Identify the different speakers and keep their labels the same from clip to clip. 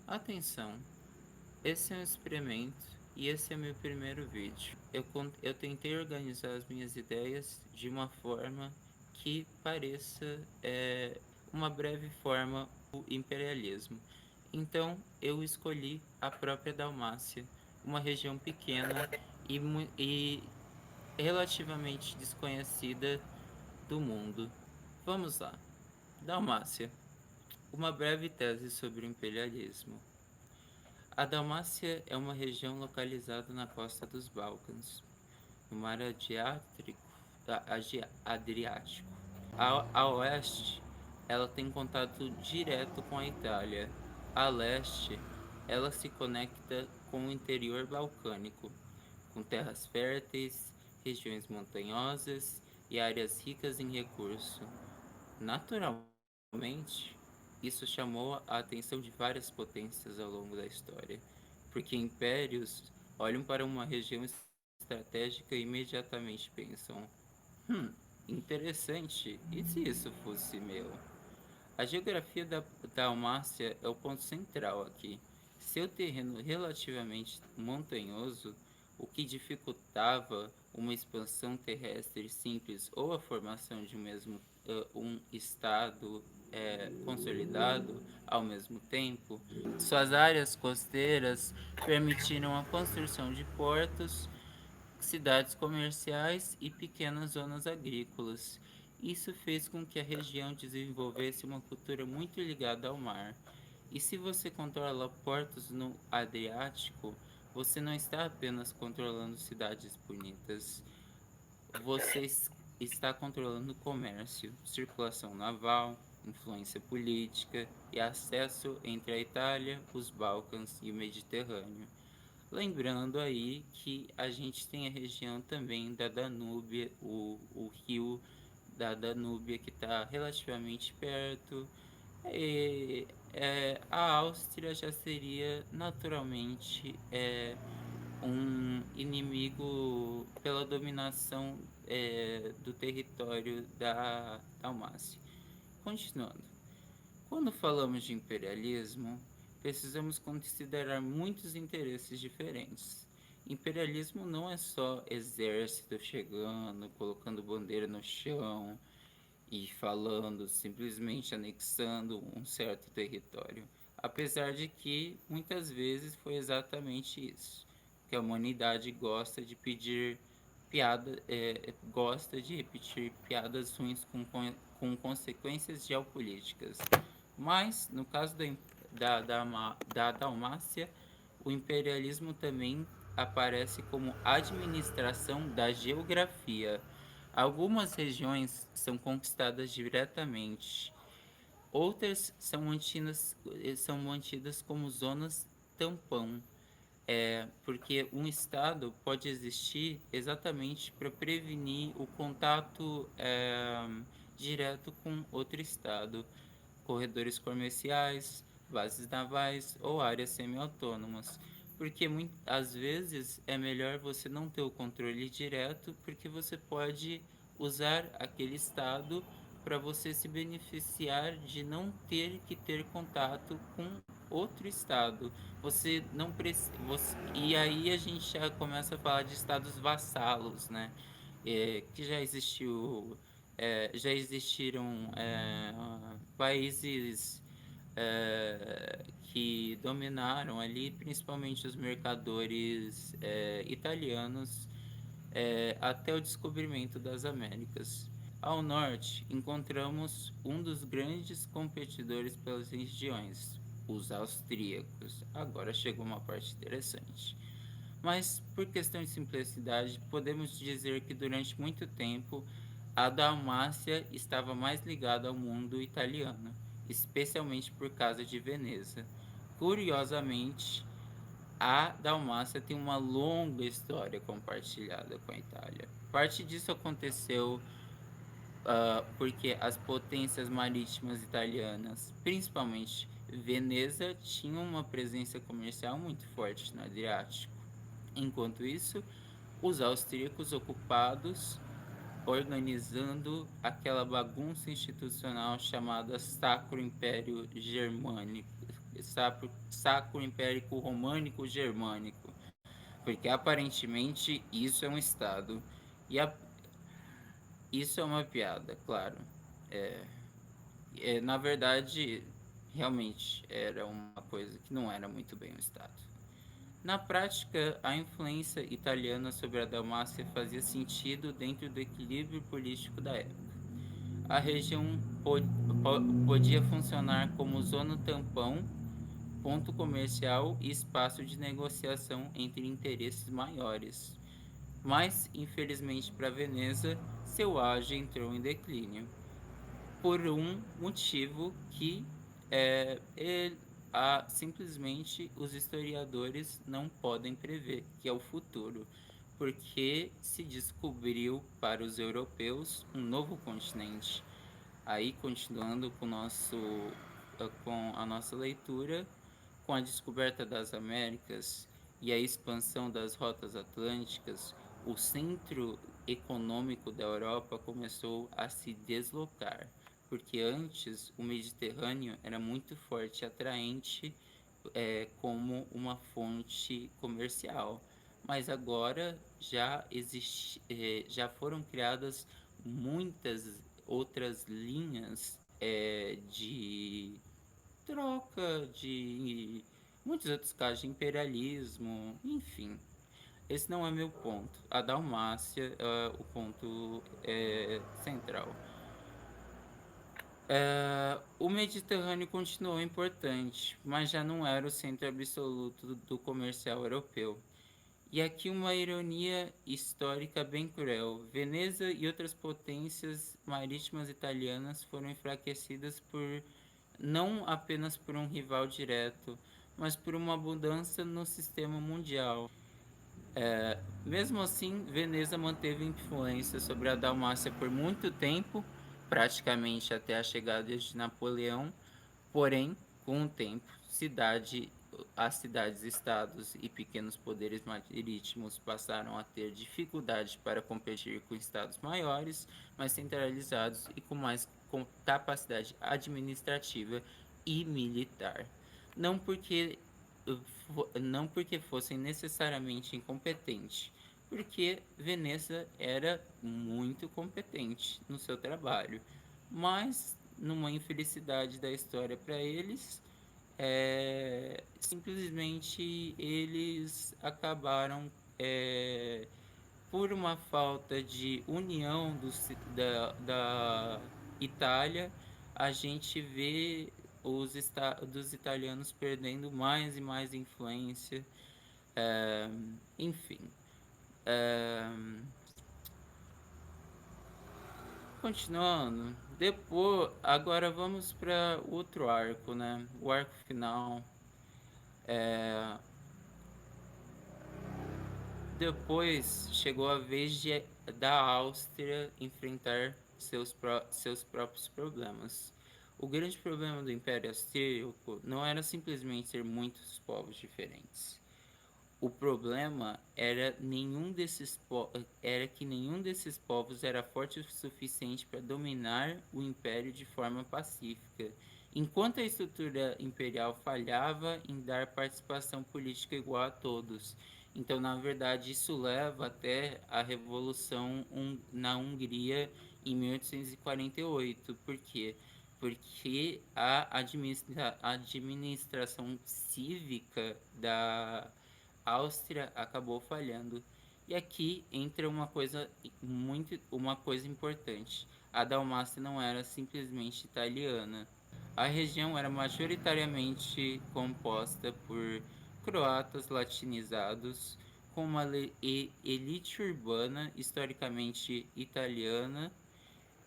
Speaker 1: Atenção, esse é um experimento e esse é meu primeiro vídeo. Eu tentei organizar as minhas ideias de uma forma que pareça uma breve forma do imperialismo. Então eu escolhi a própria Dalmácia, uma região pequena e relativamente desconhecida do mundo. Vamos lá. Dalmácia, uma breve tese sobre o imperialismo. A Dalmácia é uma região localizada na costa dos Balcãs, no mar Adriático. A oeste, ela tem contato direto com a Itália. A leste, ela se conecta com o interior balcânico, com terras férteis, regiões montanhosas e áreas ricas em recursos. Naturalmente, isso chamou a atenção de várias potências ao longo da história, porque impérios olham para uma região estratégica e imediatamente pensam: hum, interessante, e se isso fosse meu? A geografia da Dalmácia é o ponto central aqui. Seu terreno relativamente montanhoso, o que dificultava uma expansão terrestre simples ou a formação de um estado consolidado ao mesmo tempo, suas áreas costeiras permitiram a construção de portos, cidades comerciais e pequenas zonas agrícolas. Isso fez com que a região desenvolvesse uma cultura muito ligada ao mar. E se você controla portos no Adriático, você não está apenas controlando cidades bonitas, você está controlando o comércio, circulação naval, influência política e acesso entre a Itália, os Balcãs e o Mediterrâneo. Lembrando aí que a gente tem a região também da Danúbia, o rio da Danúbia que está relativamente perto. A Áustria já seria naturalmente um inimigo pela dominação do território da Dalmácia. Continuando. Quando falamos de imperialismo, precisamos considerar muitos interesses diferentes. Imperialismo não é só exército chegando, colocando bandeira no chão e falando, simplesmente anexando um certo território. Apesar de que muitas vezes foi exatamente isso, que a humanidade gosta de repetir piadas ruins com consequências geopolíticas. Mas, no caso da Dalmácia, o imperialismo também aparece como administração da geografia. Algumas regiões são conquistadas diretamente, outras são mantidas como zonas tampão, porque um estado pode existir exatamente para prevenir o contato direto com outro estado, corredores comerciais, bases navais ou áreas semi-autônomas. Porque às vezes é melhor você não ter o controle direto, porque você pode usar aquele estado para você se beneficiar de não ter que ter contato com outro estado. Você não precisa. E aí a gente já começa a falar de estados vassalos, né? Que já existiram países que dominaram ali, principalmente os mercadores italianos, até o descobrimento das Américas. Ao norte, encontramos um dos grandes competidores pelas regiões, os austríacos. Agora chegou uma parte interessante. Mas, por questão de simplicidade, podemos dizer que durante muito tempo a Dalmácia estava mais ligada ao mundo italiano, especialmente por causa de Veneza. Curiosamente, a Dalmácia tem uma longa história compartilhada com a Itália. Parte disso aconteceu porque as potências marítimas italianas, principalmente Veneza, tinham uma presença comercial muito forte no Adriático. Enquanto isso, os austríacos ocupados organizando aquela bagunça institucional chamada Sacro Império Germânico, Sacro Império Românico Germânico, porque aparentemente isso é um estado. E isso é uma piada, claro. É, na verdade, realmente era uma coisa que não era muito bem o estado. Na prática, a influência italiana sobre a Dalmácia fazia sentido dentro do equilíbrio político da época. A região podia funcionar como zona tampão, ponto comercial e espaço de negociação entre interesses maiores. Mas, infelizmente para Veneza, seu auge entrou em declínio por um motivo que simplesmente os historiadores não podem prever, que é o futuro, porque se descobriu para os europeus um novo continente. Aí, continuando com a nossa leitura, com a descoberta das Américas e a expansão das rotas atlânticas, o centro econômico da Europa começou a se deslocar, porque antes o Mediterrâneo era muito forte e atraente como uma fonte comercial, mas agora já foram criadas muitas outras linhas de troca, de muitos outros casos de imperialismo, enfim. Esse não é meu ponto. A Dalmácia é o ponto central. O Mediterrâneo continuou importante, mas já não era o centro absoluto do comercial europeu. E aqui uma ironia histórica bem cruel. Veneza e outras potências marítimas italianas foram enfraquecidas não apenas por um rival direto, mas por uma mudança no sistema mundial. Mesmo assim, Veneza manteve influência sobre a Dalmácia por muito tempo, praticamente até a chegada de Napoleão. Porém, com o tempo, as cidades-estados e pequenos poderes marítimos passaram a ter dificuldade para competir com estados maiores, mais centralizados e com capacidade administrativa e militar. Não porque não porque fossem necessariamente incompetentes, porque Veneza era muito competente no seu trabalho, mas numa infelicidade da história para eles, simplesmente eles acabaram por uma falta de união da Itália, a gente vê dos italianos perdendo mais e mais influência. É, enfim. É, continuando. Agora vamos para outro arco, né? O arco final. É, depois chegou a vez da Áustria enfrentar seus próprios problemas. O grande problema do Império Austríaco não era simplesmente ter muitos povos diferentes. O problema era que nenhum desses povos era forte o suficiente para dominar o império de forma pacífica, enquanto a estrutura imperial falhava em dar participação política igual a todos. Então, na verdade, isso leva até a Revolução na Hungria em 1848. Por quê? Porque a administração cívica da Áustria acabou falhando. E aqui entra uma coisa importante. A Dalmácia não era simplesmente italiana. A região era majoritariamente composta por croatas latinizados, com uma elite urbana historicamente italiana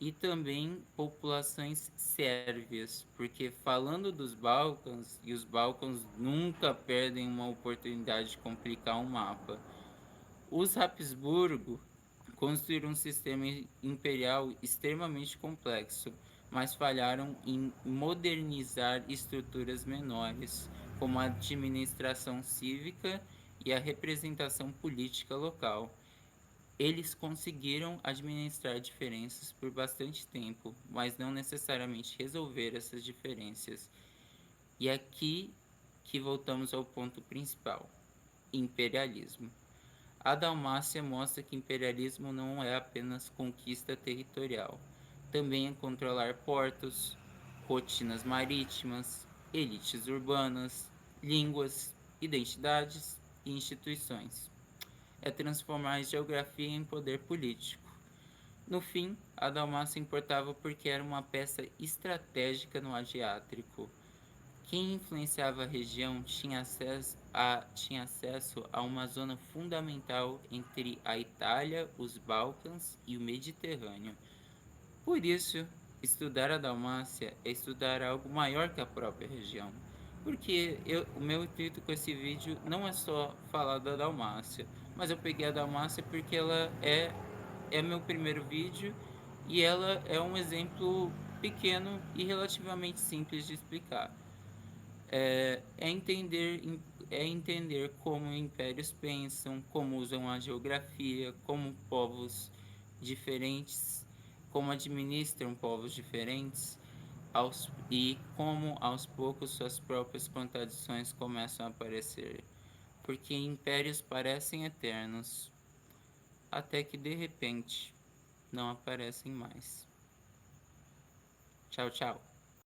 Speaker 1: e também populações sérvias, porque falando dos Balcãs, e os Balcãs nunca perdem uma oportunidade de complicar um mapa, os Habsburgo construíram um sistema imperial extremamente complexo, mas falharam em modernizar estruturas menores, como a administração cívica e a representação política local. Eles conseguiram administrar diferenças por bastante tempo, mas não necessariamente resolver essas diferenças. E aqui que voltamos ao ponto principal: imperialismo. A Dalmácia mostra que imperialismo não é apenas conquista territorial, também é controlar portos, rotinas marítimas, elites urbanas, línguas, identidades e instituições. É transformar a geografia em poder político. No fim, a Dalmácia importava porque era uma peça estratégica no Adriático. Quem influenciava a região tinha acesso a uma zona fundamental entre a Itália, os Balcãs e o Mediterrâneo. Por isso, estudar a Dalmácia é estudar algo maior que a própria região. Porque o meu intuito com esse vídeo não é só falar da Dalmácia, mas eu peguei a Dalmácia porque é meu primeiro vídeo e ela é um exemplo pequeno e relativamente simples de explicar. É, é entender, é entender como impérios pensam, como usam a geografia, como povos diferentes, como administram povos diferentes, e como aos poucos suas próprias contradições começam a aparecer. Porque impérios parecem eternos, até que de repente não aparecem mais. Tchau, tchau.